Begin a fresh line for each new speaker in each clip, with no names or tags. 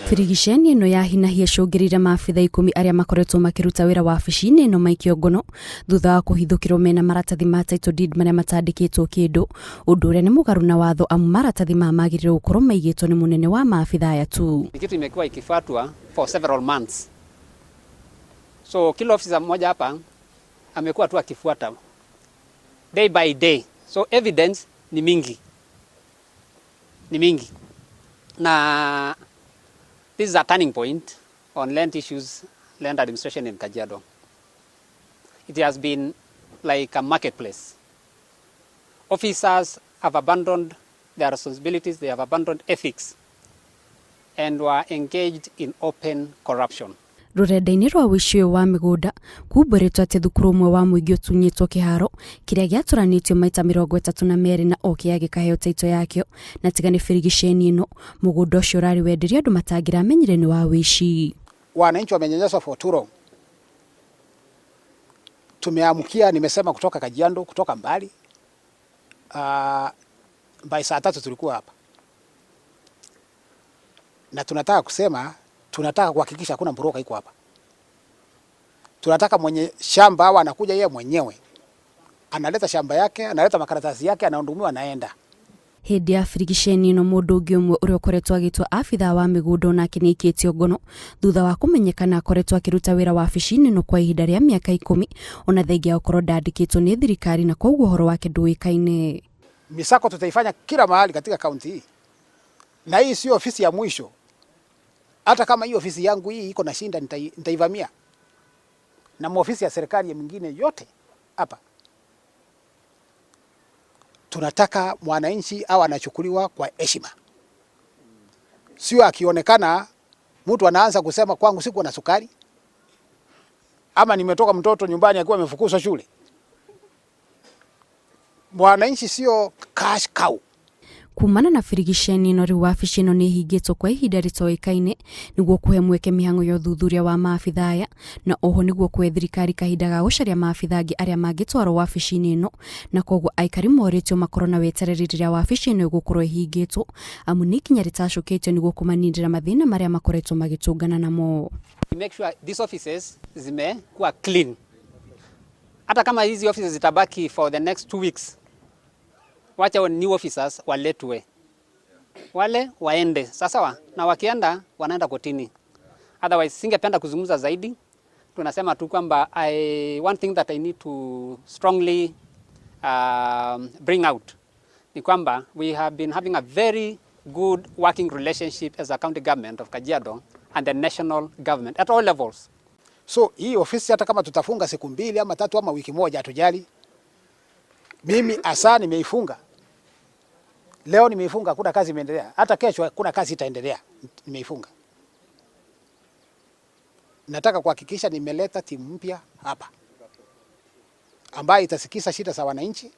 Firigiceni ĩno ya hinahia icũngĩrĩire maabitha 10 arĩa makoretwo makiruta wĩra wabici-inĩ ĩno maikio ngono thutha wa kũhithũkĩrwo mena maratathi ma title deed marĩa matandĩkĩtwo kĩndũ, ũndũ ũrĩa nĩ mũgarũ na watho amu maratathi magĩrĩirwo gũkorwo maigĩtwo nĩ mũnene wa maabitha aya tu.
Kitu imekuwa ikifuatwa for several months. So kila ofisa mmoja hapa amekuwa tu akifuata day by day. So evidence ni mingi. Na this is a turning point on land issues, land administration in Kajiado. It has been like a marketplace. Officers have abandoned their responsibilities, they have abandoned ethics, and were engaged in open corruption.
Rurenda-inĩ rwa ũici wa mĩgũnda kumbũrĩtwo atĩ thukuru ũmwe wa mũingĩ ũtunyĩtwo kĩharo kĩrĩa gĩatũranĩtio maita 32 na okĩa gĩkaheo taito yakĩo, na tiga nĩ firigiceni ĩno mũgũnda ũcio ũrarĩ wenderio andũ matangĩramenyire nĩ wa ũici.
Wananchi wamenyanyaswa for too long. Tumeamkia, nimesema kutoka Kajiado, kutoka mbali. By saa 3 tulikuwa hapa. Na tunataka kusema, tunataka kuhakikisha hakuna mboroka iko hapa. Tunataka mwenye shamba hawa anakuja yeye mwenyewe. Analeta shamba yake, analeta makaratasi yake, anaondomiwa anaenda.
Hĩndĩ ya firigiceni ĩno mũndũ ũngĩ ũmwe ũrĩa ũkoretwo agĩtwo abitha wa mĩgũnda onake nĩ aikĩtio ngono thutha wa kũmenyekana akoretwo akĩruta wĩra wabici-inĩ ĩno kwa ihinda rĩa mĩaka 10 ona thengia gũkorwo ndandĩkĩtwo nĩ thirikari na koguo ũhoro wake ndũĩkaine.
Misako tutaifanya kila mahali katika kaunti hii. Na hii sio ofisi ya mwisho. Hata kama hii ofisi yangu hii iko na shinda nitaivamia. Na maofisi ya serikali ya mingine yote hapa. Tunataka mwananchi au anachukuliwa kwa heshima. Sio akionekana mtu anaanza kusema kwangu siku na sukari. Ama nimetoka mtoto nyumbani akiwa amefukuzwa shule. Mwananchi sio cash cow.
Kumana na firigiceni ĩno rĩu wabici ĩno nĩ hingĩtwo kwa ihinda rĩtoĩkaine nĩguo kũhe mweke mĩhang'o ya ũthuthuria wa maabitha aya, na oho nĩguo kũhe thirikari kahinda ga gũcaria maabitha angĩ arĩa mangĩtwarwo wabici-inĩ ĩno, na koguo aikari morĩtio makorwo na wetereri rĩrĩa wabici ĩno ĩgũkorwo ĩhingĩtwo amu nĩ ikinya rĩtacũkĩtio nĩguo kũmaninĩra mathĩna marĩa makoretwo magĩtũngana namo.
Make sure these offices zimekuwa clean. Hata kama hizi offices zitabaki for the next 2 weeks. Wacha new officers waletwe. Wale waende. Sasa na wakienda wanaenda kotini. Otherwise singependa kuzungumza zaidi. Tunasema tu kwamba one thing that I need to strongly bring out ni kwamba we have been having a very good working relationship as a county government of Kajiado and the national government at all levels.
So hii ofisi hata kama tutafunga siku 2 ama 3 ama wiki moja hatujali. Mimi asa nimeifunga. Leo nimeifunga, kuna kazi imeendelea. Hata kesho kuna kazi itaendelea. Nimeifunga. Nataka kuhakikisha nimeleta timu mpya hapa ambayo itasikisa shida za wananchi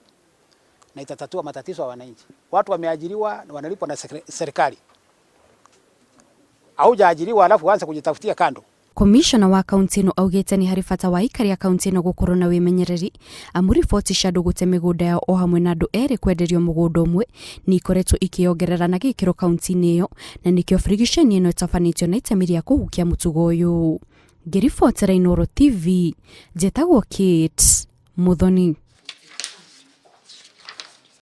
na itatatua matatizo ya wananchi. Watu wameajiriwa na wanalipwa na serikali. Haujaajiriwa alafu uanze kujitafutia kando.
Komishona wa kaunti ĩno augĩte nĩ harĩ bata wa aikari a kaunti ĩno gũkorwo na wĩmenyereri amu riboti cia andũ gũte mĩgũnda yao o hamwe na andũ erĩ kwenderio mũgũnda ũmwe nĩ ikoretwo ikĩongerera na gĩkĩro kaunti-inĩ ĩyo, na nĩkĩo firigiceni ĩno ĩtabanĩtio na itemi rĩa kũhukia mũtugo ũyũ. Ngĩribotera Inooro TV, njĩtagwo Kate Muthoni.